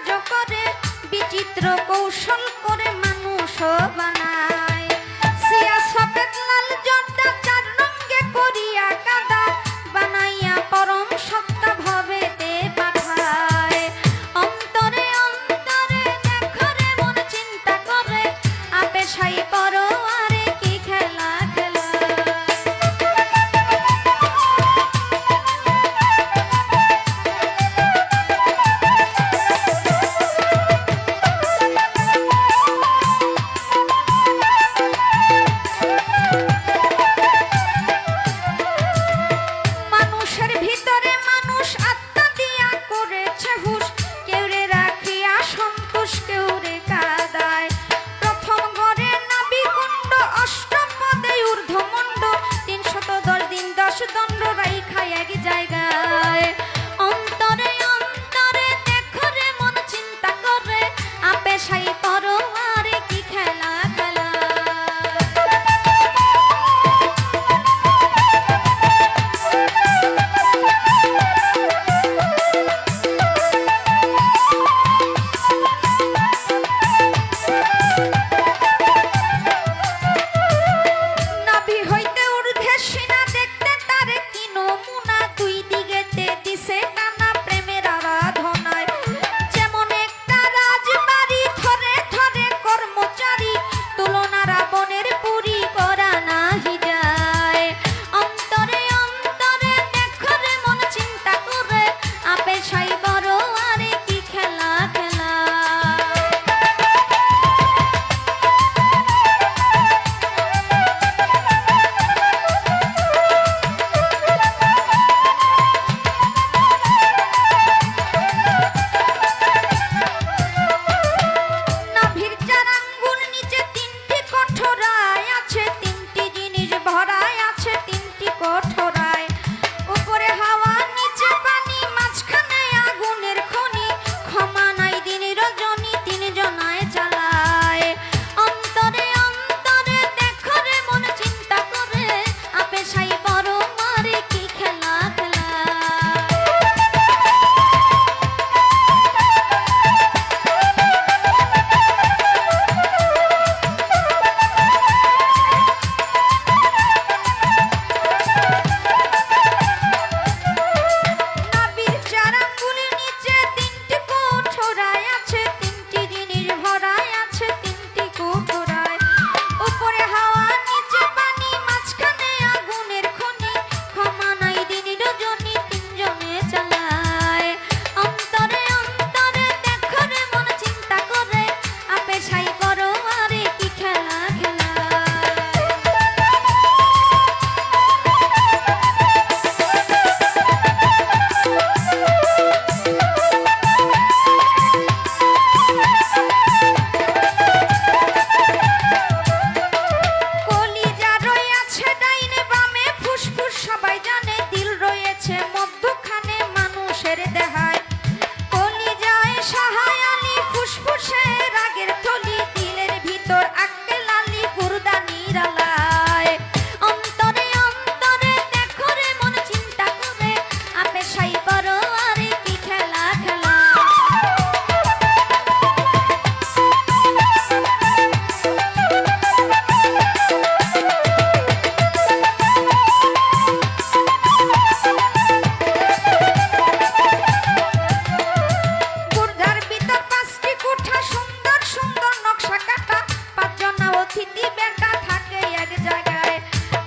কার্য করে, বিচিত্র কৌশল করে মানুষ বানায়। সিয়া সফেদ লাল জর্দা চার রঙে করিয়া কাদা, বানাইয়া পরম সত্তা ভবেতে পাঠায়। অন্তরে অন্তরে দেখো রে মন চিন্তা করে, আপে সাই করো আরে কি খেলা খেলা। মানুষের ভিতরে মানুষ আত্মা দিয়া করেছে হুশ, কেউ রে রাখিয়া সন্তোষ কেউ রে কাদায়। প্রথম গড়ে নাভি কুণ্ড, অষ্টম পদে ঊর্ধ্বমুণ্ড, 310 দিন 10 দণ্ড রাইখা এক জায়গায়। অন্তরে অন্তরে দেখো রে মন চিন্তা করে, আপে সাই করো আরে কি খেলা খেলা। নাভি হইতে ঊর্ধ্বে সিনা, দেখতে তারে কি নমুনা, দুই দিকেতে দিছে টানা প্রেমের আরাধনায়। যেমন একটা রাজবাড়ি ধরে ধরে কর্মচারী, তুলনা রাবণের পুরী করা নাহি যায়। অন্তরে অন্তরে দেখো রে মন চিন্তা করে, আপে সাই করো আরে কি খেলা খেলা। নাভির 4 আঙ্গুল নিচে 3টি কঠোরায় আছে, 3টি জিনিস ভরায় আছে 3টি কঠোরায়। উপরে হাওয়া নিচে পানি, মাঝখানে আগুনের খনি, ক্ষমা নাই দিন রজনী 3 জনায় চালায়। অন্তরে অন্তরে দেখো রে মন চিন্তা করে, আপে সাই করো মারে কি খেলা খেলা। নাভির 4 আঙ্গুলের নিচে 3টি কঠোরায় আছে, 3টি জিনিস ভরায় আছে 3টি কঠোরায়। উপরে হাওয়া নিচে পানি, মাঝখানে আগুনের খনি, ক্ষমা নাই দিন রজনী 3 জনে চালায়। অন্তরে অন্তরে দেখো রে মন চিন্তা করে, আপে সাই করো আরে কি খেলা খেলা। কলিজা রয়েছে ডাইনে বামে, ফুসফুস সবাই জানে, দিল রয়েছে মধ্যখানে মানুষের দেহায়। কলিজায় সাহায় আলি, ফুসফুসে রাগের থলি, দিলের ভিতর আক্কেল আলি, গুরদা নিরালায়। অন্তরে অন্তরে দেখো রে মন চিন্তা করে, আপে সাই করো আরে কি খেলা খেলা। গুর্দার ভিতর 5টি কোঠা, সুন্দর সুন্দর নকশা কাটা, 5 জনা অতিথি বেটা থাকে এক জায়গায়।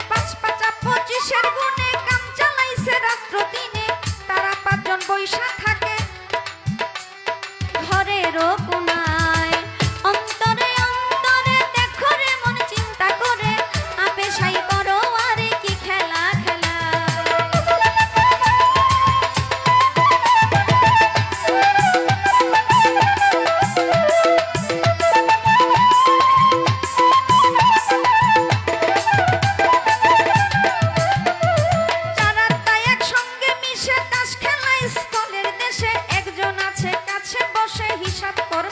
5 5 25 গুণে কাম চালাইছে রাত্র দিনে, তারা 5 জন বৈশা থাকে ঘরের কোনায়। অন্তরে অন্তরে দেখো রে মন চিন্তা করে, আপে সাই করো আরে কি খেলা খেলা। চারাত্তায় একসঙ্গে মিশে তাস খেলায় স্থলের দেশে, একজন আছে কাছে বসে হিসাব করে